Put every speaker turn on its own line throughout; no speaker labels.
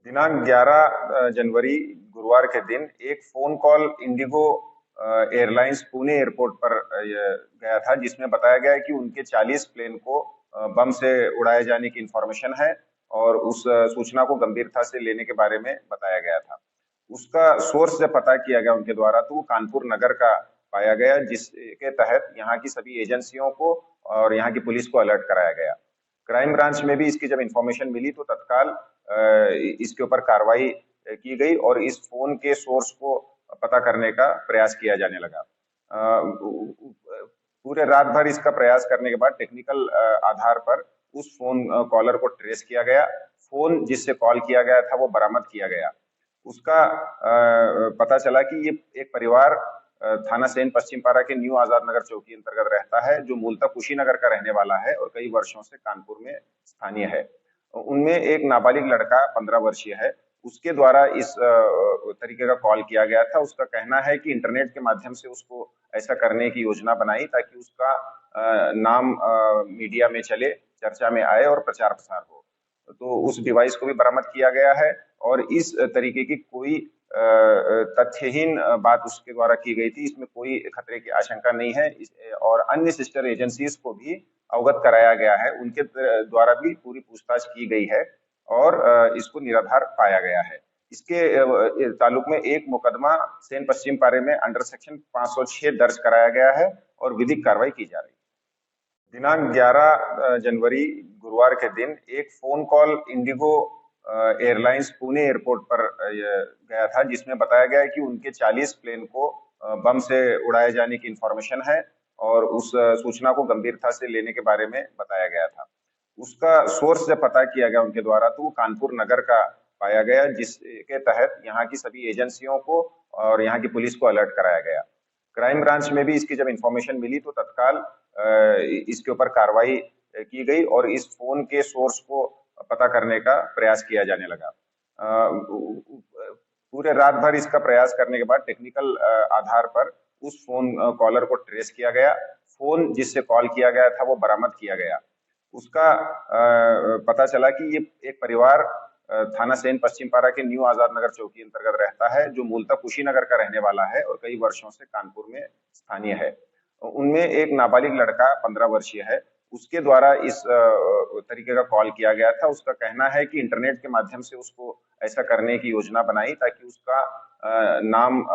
दिनांक 11 जनवरी गुरुवार के दिन एक phone call Indigo airlines Pune airport पर गया था, जिसमें बताया गया है कि उनके 40 प्लेन को बम से उड़ाए जाने की इंफॉर्मेशन है और उस सूचना को गंभीरता से लेने के बारे में बताया गया था। उसका सोर्स जब पता किया गया उनके द्वारा तो वो कानपुर नगर का पाया गया, जिसके तहत यहाँ की सभी एजेंसियों को और यहाँ की पुलिस को अलर्ट कराया गया। क्राइम ब्रांच में भी इसकी जब इंफॉर्मेशन मिली तो तत्काल इसके ऊपर कार्रवाई की गई और इस फोन के सोर्स को पता करने का प्रयास किया जाने लगा। पूरे रात भर इसका प्रयास करने के बाद टेक्निकल आधार पर उस फोन कॉलर को ट्रेस किया गया। फोन जिससे कॉल किया गया था वो बरामद किया गया। उसका पता चला कि ये एक परिवार थाना सेन पश्चिम पारा के न्यू आजाद नगर चौकी अंतर्गत रहता है, जो मूलतः कुशीनगर का रहने वाला है और कई वर्षों से कानपुर में स्थानीय है। उनमें एक नाबालिग लड़का 15 वर्षीय है, उसके द्वारा इस तरीके का कॉल किया गया था। उसका कहना है कि इंटरनेट के माध्यम से उसको ऐसा करने की योजना बनाई ताकि उसका नाम मीडिया में चले, चर्चा में आए और प्रचार प्रसार हो। तो उस डिवाइस को भी बरामद किया गया है और इस तरीके की कोई तथ्यहीन बात उसके द्वारा की गई थी, इसमें कोई खतरे की आशंका नहीं है। और अन्य सिस्टर एजेंसीज को भी अवगत कराया गया है, उनके द्वारा भी पूरी पूछताछ की गई है और इसको निराधार पाया गया है। इसके ताल्लुक में एक मुकदमा सेन पश्चिम पारे में अंडर सेक्शन 506 दर्ज कराया गया है और विधिक कार्रवाई की जा रही है। दिनांक 11 जनवरी गुरुवार के दिन एक phone call Indigo airlines Pune airport पर गया था, जिसमें बताया गया है कि उनके 40 प्लेन को बम से उड़ाए जाने की इंफॉर्मेशन है और उस सूचना को गंभीरता से लेने के बारे में बताया गया था। उसका सोर्स जब पता किया गया उनके द्वारा तो वो कानपुर नगर का पाया गया, जिसके तहत यहाँ की सभी एजेंसियों को और यहाँ की पुलिस को अलर्ट कराया गया। क्राइम ब्रांच में भी इसकी जब इंफॉर्मेशन मिली तो तत्काल इसके ऊपर कार्रवाई की गई और इस फोन के सोर्स को पता करने का प्रयास किया जाने लगा। पूरे रात भर इसका प्रयास करने के बाद टेक्निकल आधार पर उस फोन कॉलर को ट्रेस किया गया। फोन जिससे कॉल किया गया था वो बरामद किया गया। उसका पता चला कि ये एक परिवार थाना सेन पश्चिम पारा के न्यू आजाद नगर चौकी अंतर्गत रहता है, जो मूलतः कुशीनगर का रहने वाला है और कई वर्षों से कानपुर में स्थानीय है। उनमें एक नाबालिग लड़का 15 वर्षीय है, उसके द्वारा इस तरीके का कॉल किया गया था। उसका कहना है कि इंटरनेट के माध्यम से उसको ऐसा करने की योजना बनाई ताकि उसका नाम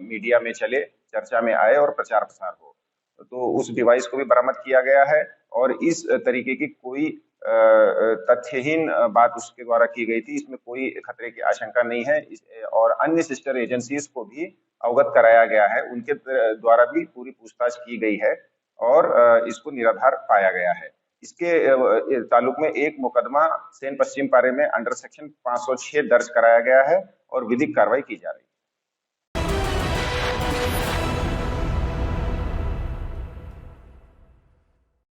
मीडिया में चले, चर्चा में आए और प्रचार प्रसार हो। तो उस डिवाइस को भी बरामद किया गया है और इस तरीके की कोई तथ्यहीन बात उसके द्वारा की गई थी, इसमें कोई खतरे की आशंका नहीं है। और अन्य सिस्टर एजेंसीज को भी अवगत कराया गया है, उनके द्वारा भी पूरी पूछताछ की गई है और इसको निराधार पाया गया है। इसके ताल्लुक में एक मुकदमा सेन पश्चिम पारे में अंडर सेक्शन 506 दर्ज कराया गया है और विधिक कार्रवाई की जा रही है।